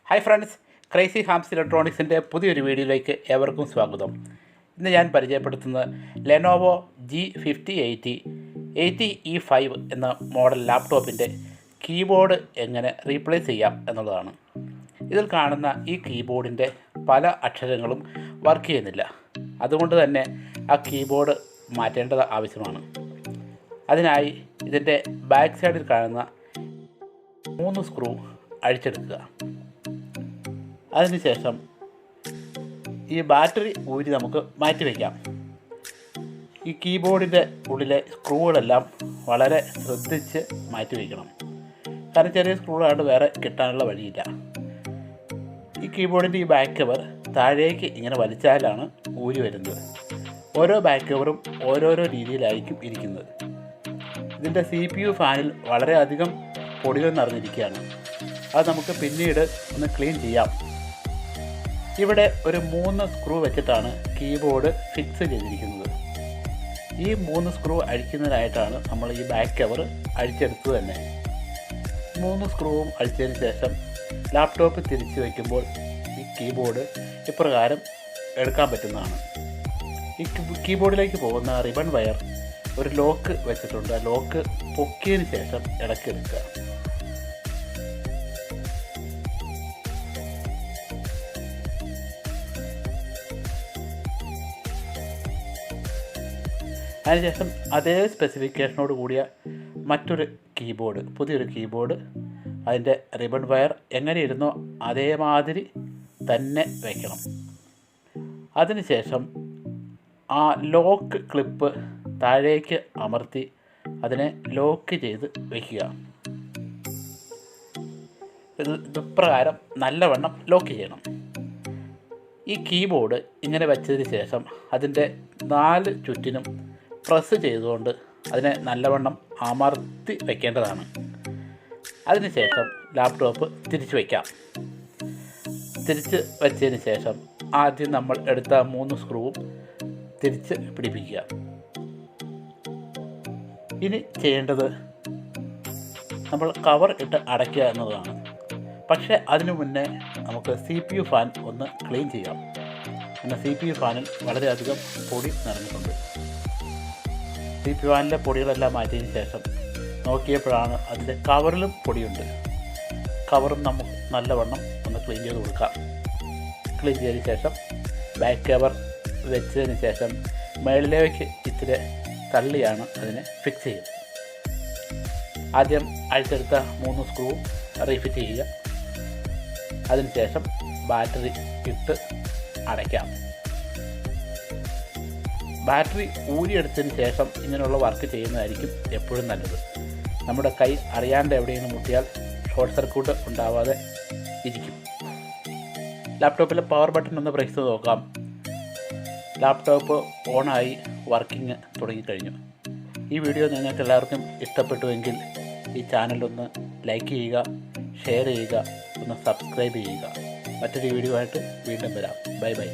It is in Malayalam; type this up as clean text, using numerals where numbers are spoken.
ഹായ് ഫ്രണ്ട്സ്, ക്രേസി ഹാംസ് ഇലക്ട്രോണിക്സിൻ്റെ പുതിയൊരു വീഡിയോയിലേക്ക് ഏവർക്കും സ്വാഗതം. ഇന്ന് ഞാൻ പരിചയപ്പെടുത്തുന്നത് ലെനോവോ G5080 80E5 എന്ന മോഡൽ ലാപ്ടോപ്പിൻ്റെ കീബോർഡ് എങ്ങനെ റീപ്ലേസ് ചെയ്യാം എന്നുള്ളതാണ്. ഇതിൽ കാണുന്ന ഈ കീബോർഡിൻ്റെ പല അക്ഷരങ്ങളും വർക്ക് ചെയ്യുന്നില്ല. അതുകൊണ്ട് തന്നെ ആ കീബോർഡ് മാറ്റേണ്ടത് ആവശ്യമാണ്. അതിനായി ഇതിൻ്റെ ബാക്ക് സൈഡിൽ കാണുന്ന 3 സ്ക്രൂ അഴിച്ചെടുക്കുക. അതിനുശേഷം ഈ ബാറ്ററി ഊരി നമുക്ക് മാറ്റിവെക്കാം. ഈ കീബോർഡിൻ്റെ ഉള്ളിലെ സ്ക്രൂകളെല്ലാം വളരെ ശ്രദ്ധിച്ച് മാറ്റിവെക്കണം. കാരണം ചെറിയ സ്ക്രൂകളായിട്ട് വേറെ കിട്ടാനുള്ള വഴിയില്ല. ഈ കീബോർഡിൻ്റെ ഈ ബാക്ക് കവർ താഴേക്ക് ഇങ്ങനെ വലിച്ചാലാണ് ഊരി വരുന്നത്. ഓരോ ബാക്ക് കവറും ഓരോരോ രീതിയിലായിരിക്കും ഇരിക്കുന്നത്. ഇതിൻ്റെ CPU ഫാനിൽ വളരെയധികം പൊടികൾ നിറഞ്ഞിരിക്കുകയാണ്. അത് നമുക്ക് പിന്നീട് ഒന്ന് ക്ലീൻ ചെയ്യാം. ഇവിടെ ഒരു 3 സ്ക്രൂ വെച്ചിട്ടാണ് കീബോർഡ് ഫിക്സ് ചെയ്തിരിക്കുന്നത്. ഈ 3 സ്ക്രൂ അഴിക്കുന്നതിനായിട്ടാണ് നമ്മൾ ഈ ബാക്ക് കവർ അഴിച്ചെടുത്തത് തന്നെ. 3 സ്ക്രൂവും അഴിച്ചതിന് ശേഷം ലാപ്ടോപ്പ് തിരിച്ചു വയ്ക്കുമ്പോൾ ഈ കീബോർഡ് ഇപ്രകാരം എടുക്കാൻ പറ്റുന്നതാണ്. ഈ കീബോർഡിലേക്ക് പോകുന്ന റിബൺ വയർ ഒരു ലോക്ക് വെച്ചിട്ടുണ്ട്. ആ ലോക്ക് പൊക്കിയതിന് ശേഷം ഇളക്കിയെടുക്കുക. അതിനുശേഷം അതേ സ്പെസിഫിക്കേഷനോട് കൂടിയ മറ്റൊരു കീബോർഡ്, പുതിയൊരു കീബോർഡ്, അതിൻ്റെ റിബൺ വയർ എങ്ങനെ ഇരുന്നോ അതേമാതിരി തന്നെ വയ്ക്കണം. അതിനുശേഷം ആ ലോക്ക് ക്ലിപ്പ് താഴേക്ക് അമർത്തി അതിനെ ലോക്ക് ചെയ്ത് വയ്ക്കുക. ഇപ്രകാരം നല്ലവണ്ണം ലോക്ക് ചെയ്യണം. ഈ കീബോർഡ് ഇങ്ങനെ വെച്ചതിന് ശേഷം അതിൻ്റെ 4 ചുറ്റിനും പ്രസ് ചെയ്തുകൊണ്ട് അതിനെ നല്ലവണ്ണം അമർത്തി വയ്ക്കേണ്ടതാണ്. അതിനുശേഷം ലാപ്ടോപ്പ് തിരിച്ചു വയ്ക്കാം. തിരിച്ച് വച്ചതിന് ശേഷം ആദ്യം നമ്മൾ എടുത്ത 3 സ്ക്രൂവും തിരിച്ച് പിടിപ്പിക്കുക. ഇനി ചെയ്യേണ്ടത് നമ്മൾ കവർ ഇട്ട് അടയ്ക്കുക എന്നതാണ്. പക്ഷേ അതിനു മുന്നേ നമുക്ക് CPU ഫാൻ ഒന്ന് ക്ലീൻ ചെയ്യാം. എന്നാൽ CPU ഫാനിൽ വളരെയധികം പൊടി നിറഞ്ഞിട്ടുണ്ട്. CPU ഫാനിലെ പൊടികളെല്ലാം മാറ്റിയതിന് ശേഷം നോക്കിയപ്പോഴാണ് അതിൻ്റെ കവറിലും പൊടിയുണ്ട്. കവറും നമുക്ക് നല്ലവണ്ണം ഒന്ന് ക്ലീൻ ചെയ്ത് കൊടുക്കാം. ക്ലീൻ ചെയ്തതിന് ശേഷം ബാക്ക് കവർ വെച്ചതിന് ശേഷം മുകളിലേക്ക് ഇത്തിരി തള്ളിയാണ് അതിനെ ഫിക്സ് ചെയ്യുന്നത്. ആദ്യം അഴിച്ചെടുത്ത 3 സ്ക്രൂ റീഫിറ്റ് ചെയ്യുക. അതിനുശേഷം ബാറ്ററി ഇട്ട് അടയ്ക്കാം. ബാറ്ററി ഊരിയെടുത്തതിന് ശേഷം ഇങ്ങനെയുള്ള വർക്ക് ചെയ്യുന്നതായിരിക്കും എപ്പോഴും നല്ലത്. നമ്മുടെ കൈ അറിയാണ്ട് എവിടെയെങ്കിലും മുട്ടിയാൽ ഷോർട്ട് സർക്യൂട്ട് ഉണ്ടാവാതെ ഇരിക്കും. ലാപ്ടോപ്പിലെ പവർ ബട്ടൺ ഒന്ന് പ്രസ് ചെയ്ത് നോക്കാം. ലാപ്ടോപ്പ് ഓണായി വർക്കിംഗ് തുടങ്ങിക്കഴിഞ്ഞു. ഈ വീഡിയോ നിങ്ങൾക്ക് എല്ലാവർക്കും ഇഷ്ടപ്പെട്ടുവെങ്കിൽ ഈ ചാനലൊന്ന് ലൈക്ക് ചെയ്യുക, ഷെയർ ചെയ്യുക, ഒന്ന് സബ്സ്ക്രൈബ് ചെയ്യുക. മറ്റൊരു വീഡിയോ ആയിട്ട് വീണ്ടും വരാം. Bye bye.